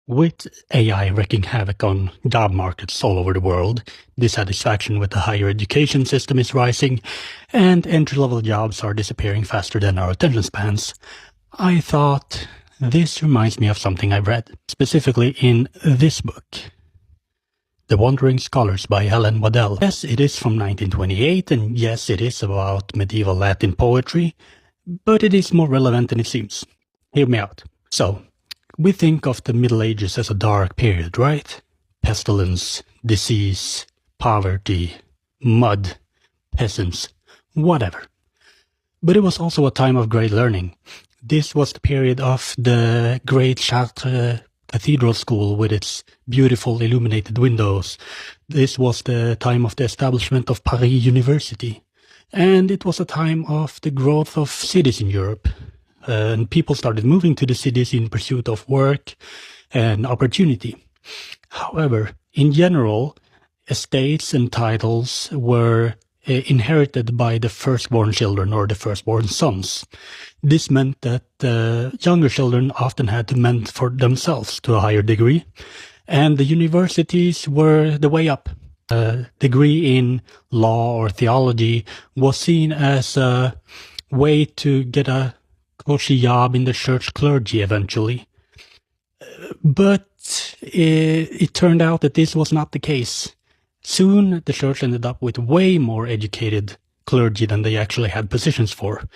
With AI wreaking havoc on job markets all over the world, dissatisfaction with the higher education system is rising, and entry-level jobs are disappearing faster than our attention spans. I thought, this reminds me of something I read, specifically in this book, The Wandering Scholars by Helen Waddell. Yes, it is from 1928, and yes, it is about medieval Latin poetry, but it is more relevant than it seems. Hear me out. So, we think of the Middle Ages as a dark period, right? Pestilence, disease, poverty, mud, peasants, whatever. But it was also a time of great learning. This was the period of the great Chartres Cathedral School with its beautiful illuminated windows. This was the time of the establishment of Paris University. And it was a time of the growth of cities in Europe. And people started moving to the cities in pursuit of work and opportunity. However, in general, estates and titles were inherited by the firstborn children or the firstborn sons. This meant that younger children often had to mend for themselves to a higher degree, and the universities were the way up. A degree in law or theology was seen as a way to get a cushy job in the church clergy eventually. But it turned out that this was not the case. Soon the church ended up with way more educated clergy than they actually had positions for.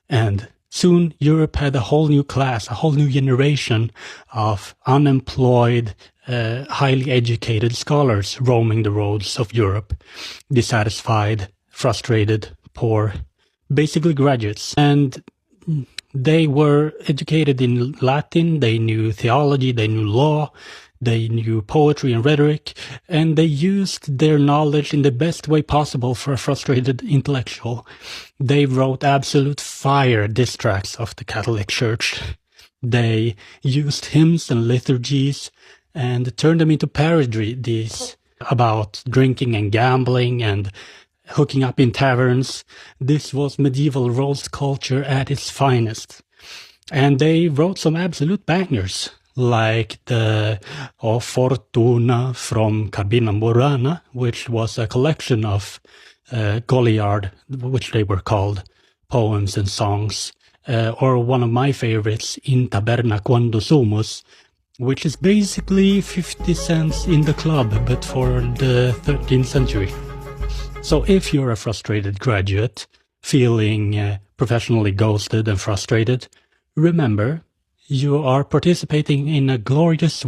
And soon Europe had a whole new class, a whole new generation of unemployed, highly educated scholars roaming the roads of Europe, dissatisfied, frustrated, poor, basically graduates. And they were educated in Latin, they knew theology, they knew law, they knew poetry and rhetoric, and they used their knowledge in the best way possible for a frustrated intellectual. They wrote absolute fire diss tracts of the Catholic Church. They used hymns and liturgies and turned them into parodies about drinking and gambling and hooking up in taverns. This was medieval roast culture at its finest. And they wrote some absolute bangers, like the O Fortuna from Cabina Murana, which was a collection of Goliard, which they were called, poems and songs, or one of my favorites, In Taberna Quando Sumus, which is basically 50 cents in the club, but for the 13th century. So if you're a frustrated graduate, feeling professionally ghosted and frustrated, remember, you are participating in a glorious